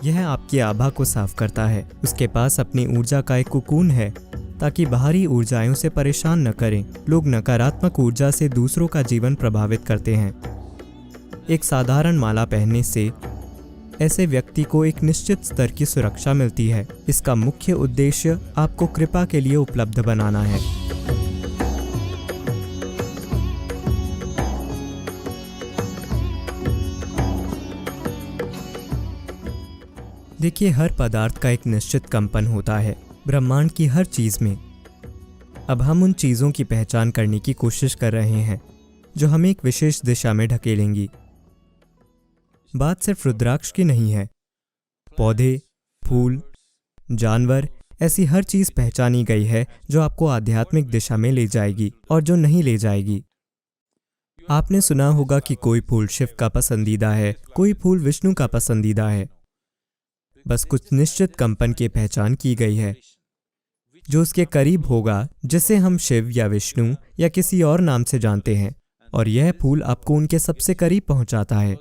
यह आपकी आभा को साफ करता है। उसके पास अपनी ऊर्जा का एक कोकून है ताकि बाहरी ऊर्जाएं उसे परेशान न करें। लोग नकारात्मक ऊर्जा से दूसरों का जीवन प्रभावित करते हैं। एक साधारण माला पहनने से ऐसे व्यक्ति को एक निश्चित स्तर की सुरक्षा मिलती है। इसका मुख्य उद्देश्य आपको कृपा के लिए उपलब्ध बनाना है। देखिए, हर पदार्थ का एक निश्चित कंपन होता है, ब्रह्मांड की हर चीज में। अब हम उन चीजों की पहचान करने की कोशिश कर रहे हैं जो हमें एक विशेष दिशा में ढकेलेंगी। बात सिर्फ रुद्राक्ष की नहीं है। पौधे, फूल, जानवर, ऐसी हर चीज पहचानी गई है जो आपको आध्यात्मिक दिशा में ले जाएगी और जो नहीं ले जाएगी। आपने सुना होगा कि कोई फूल शिव का पसंदीदा है, कोई फूल विष्णु का पसंदीदा है। बस कुछ निश्चित कंपन की पहचान की गई है जो उसके करीब होगा, जिसे हम शिव या विष्णु या किसी और नाम से जानते हैं, और यह फूल आपको उनके सबसे करीब पहुंचाता है।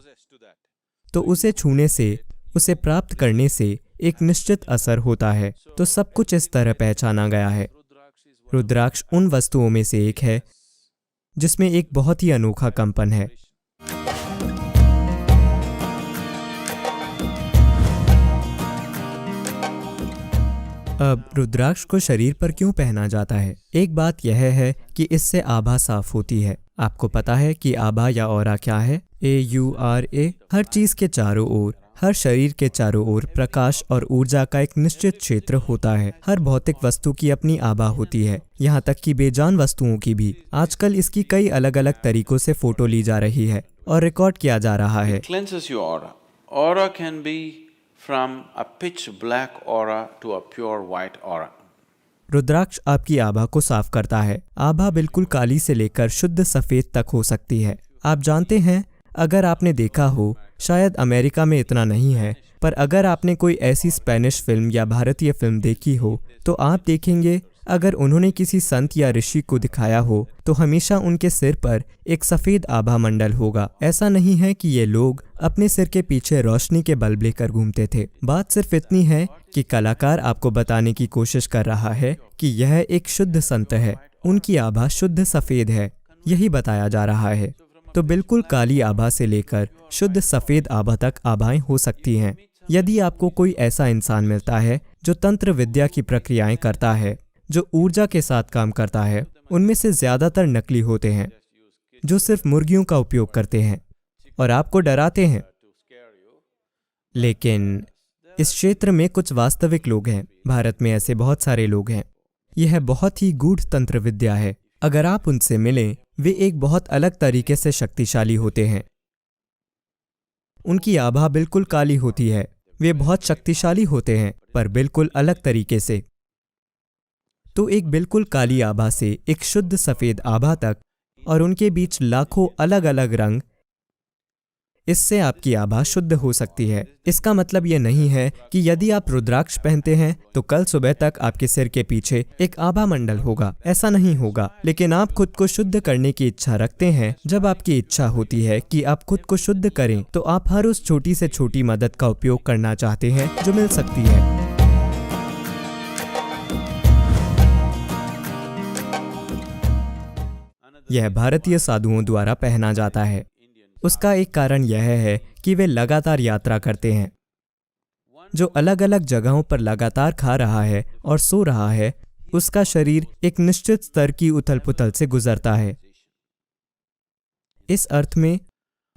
तो उसे छूने से, उसे प्राप्त करने से एक निश्चित असर होता है। तो सब कुछ इस तरह पहचाना गया है। रुद्राक्ष उन वस्तुओं में से एक है जिसमें एक बहुत ही अनोखा कंपन है। अब रुद्राक्ष को शरीर पर क्यों पहना जाता है? एक बात यह है कि इससे आभा साफ होती है। आपको पता है कि आभा या ऑरा क्या है? AURA। हर चीज के चारों ओर, हर शरीर के चारों ओर प्रकाश और ऊर्जा का एक निश्चित क्षेत्र होता है। हर भौतिक वस्तु की अपनी आभा होती है, यहाँ तक कि बेजान वस्तुओं की भी। आजकल इसकी कई अलग अलग तरीकों से फोटो ली जा रही है और रिकॉर्ड किया जा रहा है। Aura can be from a pitch black aura to a pure white aura. रुद्राक्ष आपकी आभा को साफ करता है। आभा बिल्कुल काली से लेकर शुद्ध सफेद तक हो सकती है। आप जानते हैं, अगर आपने देखा हो, शायद अमेरिका में इतना नहीं है, पर अगर आपने कोई ऐसी स्पेनिश फिल्म या भारतीय फिल्म देखी हो तो आप देखेंगे अगर उन्होंने किसी संत या ऋषि को दिखाया हो तो हमेशा उनके सिर पर एक सफेद आभा मंडल होगा। ऐसा नहीं है कि ये लोग अपने सिर के पीछे रोशनी के बल्ब लेकर घूमते थे। बात सिर्फ इतनी है कि कलाकार आपको बताने की कोशिश कर रहा है कि यह एक शुद्ध संत है, उनकी आभा शुद्ध सफेद है, यही बताया जा रहा है। तो बिल्कुल काली आभा से लेकर शुद्ध सफेद आभा तक आभाएं हो सकती हैं। यदि आपको कोई ऐसा इंसान मिलता है जो तंत्र विद्या की प्रक्रियाएं करता है, जो ऊर्जा के साथ काम करता है, उनमें से ज्यादातर नकली होते हैं जो सिर्फ मुर्गियों का उपयोग करते हैं और आपको डराते हैं। लेकिन इस क्षेत्र में कुछ वास्तविक लोग हैं। भारत में ऐसे बहुत सारे लोग हैं। यह बहुत ही गूढ़ तंत्र विद्या है। अगर आप उनसे मिलें, वे एक बहुत अलग तरीके से शक्तिशाली होते हैं। उनकी आभा बिल्कुल काली होती है। वे बहुत शक्तिशाली होते हैं, पर बिल्कुल अलग तरीके से। तो एक बिल्कुल काली आभा से एक शुद्ध सफेद आभा तक, और उनके बीच लाखों अलग अलग रंग, इससे आपकी आभा शुद्ध हो सकती है। इसका मतलब यह नहीं है कि यदि आप रुद्राक्ष पहनते हैं तो कल सुबह तक आपके सिर के पीछे एक आभा मंडल होगा। ऐसा नहीं होगा। लेकिन आप खुद को शुद्ध करने की इच्छा रखते हैं। जब आपकी इच्छा होती है कि आप खुद को शुद्ध करें, तो आप हर उस छोटी से छोटी मदद का उपयोग करना चाहते हैं जो मिल सकती है। यह भारतीय साधुओं द्वारा पहना जाता है। उसका एक कारण यह है कि वे लगातार यात्रा करते हैं। जो अलग अलग जगहों पर लगातार खा रहा है और सो रहा है, उसका शरीर एक निश्चित स्तर की उथल पुथल से गुजरता है। इस अर्थ में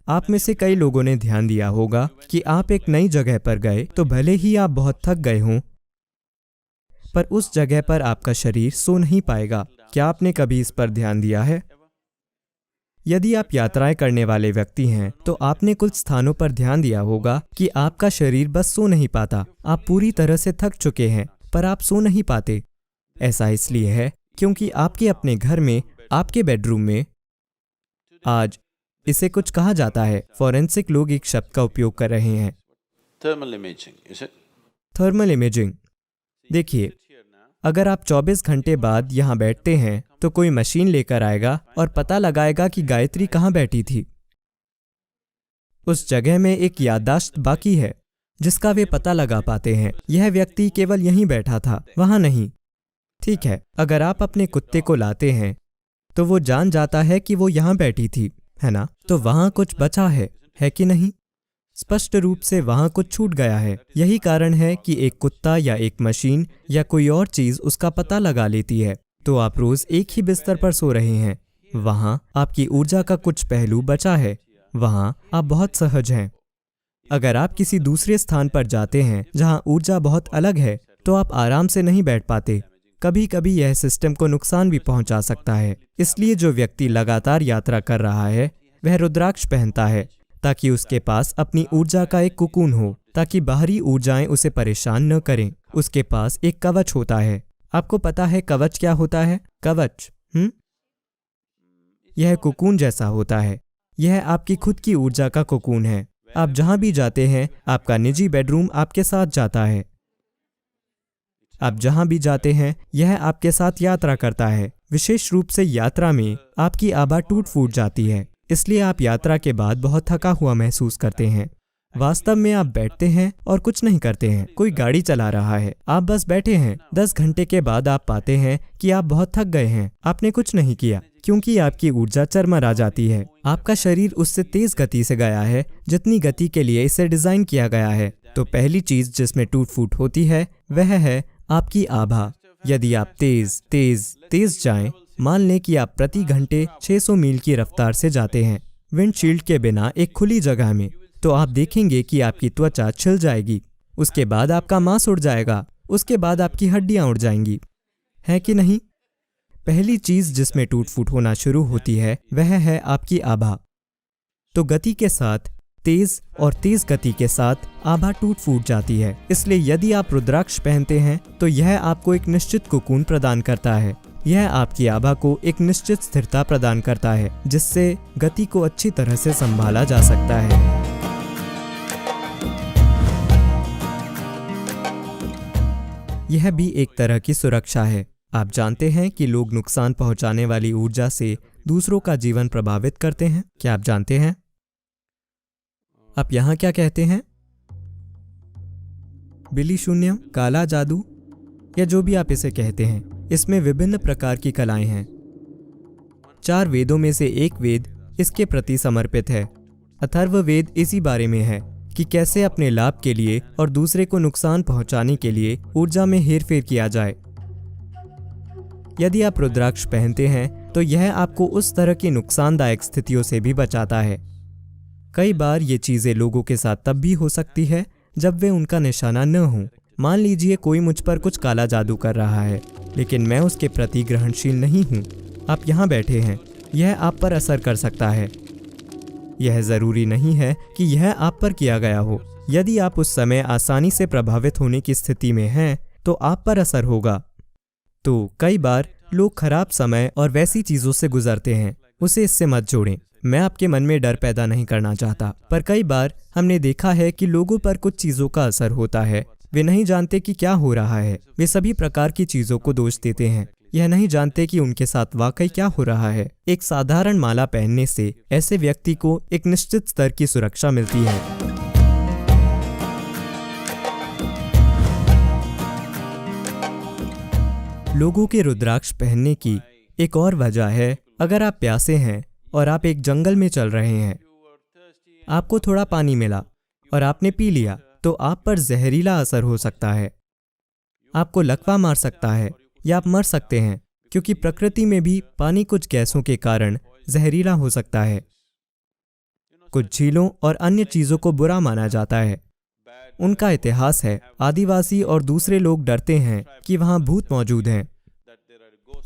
आप में से कई लोगों ने ध्यान दिया होगा कि आप एक नई जगह पर गए तो भले ही आप बहुत थक गए हों, पर उस जगह पर आपका शरीर सो नहीं पाएगा। क्या आपने कभी इस पर ध्यान दिया है? यदि आप यात्राएं करने वाले व्यक्ति हैं तो आपने कुछ स्थानों पर ध्यान दिया होगा कि आपका शरीर बस सो नहीं पाता। आप पूरी तरह से थक चुके हैं, पर आप सो नहीं पाते। ऐसा इसलिए है क्योंकि आपके अपने घर में, आपके बेडरूम में, आज इसे कुछ कहा जाता है, फॉरेंसिक लोग एक शब्द का उपयोग कर रहे हैं, थर्मल इमेजिंग। देखिए, अगर आप 24 घंटे बाद यहाँ बैठते हैं तो कोई मशीन लेकर आएगा और पता लगाएगा कि गायत्री कहाँ बैठी थी। उस जगह में एक याददाश्त बाकी है जिसका वे पता लगा पाते हैं। यह व्यक्ति केवल यहीं बैठा था, वहां नहीं। ठीक है, अगर आप अपने कुत्ते को लाते हैं तो वो जान जाता है कि वो यहाँ बैठी थी, है ना? तो वहां कुछ बचा है कि नहीं? स्पष्ट रूप से वहां कुछ छूट गया है। यही कारण है कि एक कुत्ता या एक मशीन या कोई और चीज उसका पता लगा लेती है। तो आप रोज एक ही बिस्तर पर सो रहे हैं, वहां आपकी ऊर्जा का कुछ पहलू बचा है, वहां आप बहुत सहज हैं। अगर आप किसी दूसरे स्थान पर जाते हैं जहां ऊर्जा बहुत अलग है, तो आप आराम से नहीं बैठ पाते। कभी कभी यह सिस्टम को नुकसान भी पहुंचा सकता है। इसलिए जो व्यक्ति लगातार यात्रा कर रहा है वह रुद्राक्ष पहनता है, ताकि उसके पास अपनी ऊर्जा का एक कुकून हो, ताकि बाहरी ऊर्जाएं उसे परेशान न करें। उसके पास एक कवच होता है। आपको पता है कवच क्या होता है? कवच यह कुकून जैसा होता है। यह आपकी खुद की ऊर्जा का कुकून है। आप जहां भी जाते हैं, आपका निजी बेडरूम आपके साथ जाता है। आप जहां भी जाते हैं, यह आपके साथ यात्रा करता है। विशेष रूप से यात्रा में आपकी आभा टूट फूट जाती है, इसलिए आप यात्रा के बाद बहुत थका हुआ महसूस करते हैं। वास्तव में आप बैठते हैं और कुछ नहीं करते हैं। कोई गाड़ी चला रहा है, आप बस बैठे हैं। 10 घंटे के बाद आप पाते हैं कि आप बहुत थक गए हैं। आपने कुछ नहीं किया, क्योंकि आपकी ऊर्जा चरमरा जाती है। आपका शरीर उससे तेज गति से गया है जितनी गति के लिए इसे डिजाइन किया गया है। तो पहली चीज जिसमें टूट फूट होती है वह है आपकी आभा। यदि आप तेज जाएं, मान लें कि आप प्रति घंटे 600 मील की रफ्तार से जाते हैं विंडशील्ड के बिना एक खुली जगह में, तो आप देखेंगे कि आपकी त्वचा छिल जाएगी। उसके बाद आपका मांस उड़ जाएगा, उसके बाद आपकी हड्डियां उड़ जाएंगी, है कि नहीं? पहली चीज जिसमें टूट फूट होना शुरू होती है वह है आपकी आभा। तो गति के साथ तेज गति के साथ आभा टूट फूट जाती है। इसलिए यदि आप रुद्राक्ष पहनते हैं तो यह आपको एक निश्चित कुकून प्रदान करता है। यह आपकी आभा को एक निश्चित स्थिरता प्रदान करता है, जिससे गति को अच्छी तरह से संभाला जा सकता है। यह भी एक तरह की सुरक्षा है। आप जानते हैं कि लोग नुकसान पहुंचाने वाली ऊर्जा से दूसरों का जीवन प्रभावित करते हैं। क्या आप जानते हैं? आप यहाँ क्या कहते हैं? बिली शून्यम, काला जादू, या जो भी आप इसे कहते हैं, इसमें विभिन्न प्रकार की कलाएं हैं। 4 वेदों में से एक वेद इसके प्रति समर्पित है। अथर्ववेद इसी बारे में है कि कैसे अपने लाभ के लिए और दूसरे को नुकसान पहुंचाने के लिए ऊर्जा में हेरफेर किया जाए। यदि आप रुद्राक्ष पहनते हैं तो यह आपको उस तरह की नुकसानदायक स्थितियों से भी बचाता है। कई बार ये चीजें लोगों के साथ तब भी हो सकती है जब वे उनका निशाना न हो। मान लीजिए कोई मुझ पर कुछ काला जादू कर रहा है, लेकिन मैं उसके प्रति ग्रहणशील नहीं हूँ। आप यहाँ बैठे हैं, यह आप पर असर कर सकता है। यह जरूरी नहीं है कि यह आप पर किया गया हो। यदि आप उस समय आसानी से प्रभावित होने की स्थिति में हैं, तो आप पर असर होगा। तो कई बार लोग खराब समय और वैसी चीजों से गुजरते हैं, उसे इससे मत जोड़ें। मैं आपके मन में डर पैदा नहीं करना चाहता, पर कई बार हमने देखा है कि लोगों पर कुछ चीजों का असर होता है। वे नहीं जानते कि क्या हो रहा है। वे सभी प्रकार की चीजों को दोष देते हैं, यह नहीं जानते कि उनके साथ वाकई क्या हो रहा है। एक साधारण माला पहनने से ऐसे व्यक्ति को एक निश्चित स्तर की सुरक्षा मिलती है। लोगों के रुद्राक्ष पहनने की एक और वजह है, अगर आप प्यासे हैं और आप एक जंगल में चल रहे हैं, आपको थोड़ा पानी मिला और आपने पी लिया, तो आप पर जहरीला असर हो सकता है। आपको लकवा मार सकता है या आप मर सकते हैं, क्योंकि प्रकृति में भी पानी कुछ गैसों के कारण जहरीला हो सकता है। कुछ झीलों और अन्य चीजों को बुरा माना जाता है। उनका इतिहास है, आदिवासी और दूसरे लोग डरते हैं कि वहां भूत मौजूद हैं।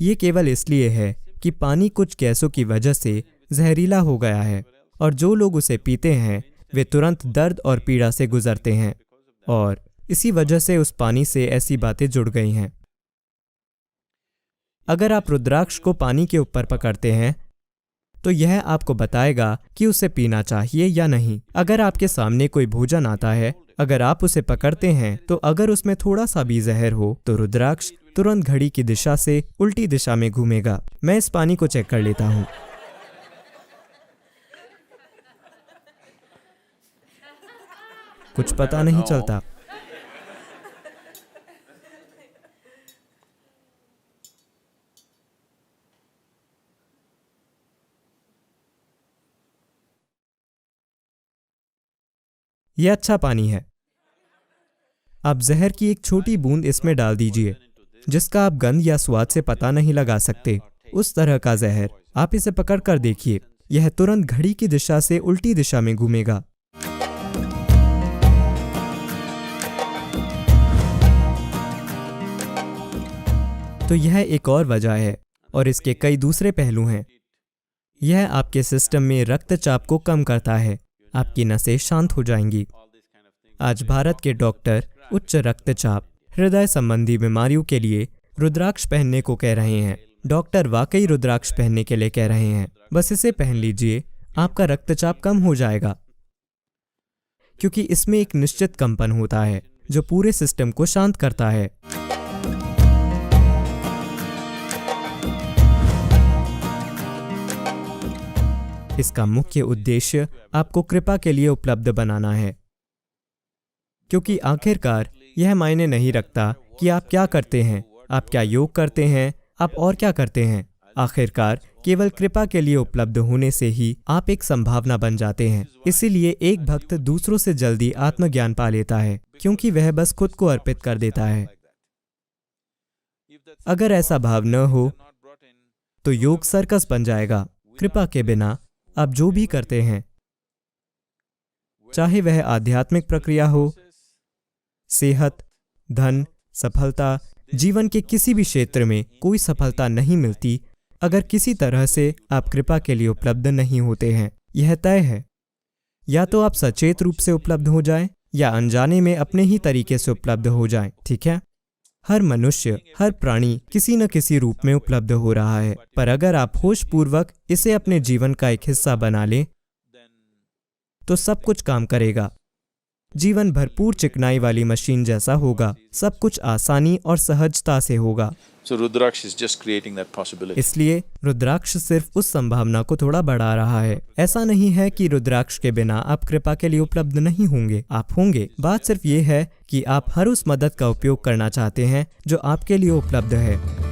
ये केवल इसलिए है कि पानी कुछ गैसों की वजह से जहरीला हो गया है, और जो लोग उसे पीते हैं वे तुरंत दर्द और पीड़ा से गुजरते हैं, और इसी वजह से उस पानी से ऐसी बातें जुड़ गई हैं। अगर आप रुद्राक्ष को पानी के ऊपर पकड़ते हैं तो यह आपको बताएगा कि उसे पीना चाहिए या नहीं। अगर आपके सामने कोई भोजन आता है, अगर आप उसे पकड़ते हैं तो अगर उसमें थोड़ा सा भी जहर हो तो रुद्राक्ष तुरंत घड़ी की दिशा से उल्टी दिशा में घूमेगा। मैं इस पानी को चेक कर लेता हूँ। कुछ पता नहीं चलता। यह अच्छा पानी है। आप जहर की एक छोटी बूंद इसमें डाल दीजिए, जिसका आप गंध या स्वाद से पता नहीं लगा सकते। उस तरह का जहर। आप इसे पकड़ कर देखिए, यह तुरंत घड़ी की दिशा से उल्टी दिशा में घूमेगा। तो यह एक और वजह है, और इसके कई दूसरे पहलू हैं। यह आपके सिस्टम में रक्तचाप को कम करता है, आपकी नसें शांत हो जाएंगी। आज भारत के डॉक्टर उच्च रक्तचाप, हृदय संबंधी बीमारियों के लिए रुद्राक्ष पहनने को कह रहे हैं। डॉक्टर वाकई रुद्राक्ष पहनने के लिए कह रहे हैं। बस इसे पहन लीजिए, आपका रक्तचाप कम हो जाएगा, क्योंकि इसमें एक निश्चित कंपन होता है जो पूरे सिस्टम को शांत करता है। इसका मुख्य उद्देश्य आपको कृपा के लिए उपलब्ध बनाना है, क्योंकि आखिरकार यह मायने नहीं रखता कि आप क्या करते हैं, आप क्या योग करते हैं, आप और क्या करते हैं। आखिरकार केवल कृपा के लिए उपलब्ध होने से ही आप एक संभावना बन जाते हैं। इसीलिए एक भक्त दूसरों से जल्दी आत्मज्ञान पा लेता है, क्योंकि वह बस खुद को अर्पित कर देता है। अगर ऐसा भाव न हो तो योग सर्कस बन जाएगा। कृपा के बिना आप जो भी करते हैं, चाहे वह आध्यात्मिक प्रक्रिया हो, सेहत, धन, सफलता, जीवन के किसी भी क्षेत्र में कोई सफलता नहीं मिलती अगर किसी तरह से आप कृपा के लिए उपलब्ध नहीं होते हैं। यह तय है, या तो आप सचेत रूप से उपलब्ध हो जाएं या अनजाने में अपने ही तरीके से उपलब्ध हो जाएं। ठीक है, हर मनुष्य, हर प्राणी किसी न किसी रूप में उपलब्ध हो रहा है, पर अगर आप होशपूर्वक इसे अपने जीवन का एक हिस्सा बना लें तो सब कुछ काम करेगा। जीवन भरपूर चिकनाई वाली मशीन जैसा होगा, सब कुछ आसानी और सहजता से होगा। So Rudraksh is just creating that possibility. इसलिए रुद्राक्ष सिर्फ उस संभावना को थोड़ा बढ़ा रहा है। ऐसा नहीं है कि रुद्राक्ष के बिना आप कृपा के लिए उपलब्ध नहीं होंगे, आप होंगे। बात सिर्फ ये है कि आप हर उस मदद का उपयोग करना चाहते हैं जो आपके लिए उपलब्ध है।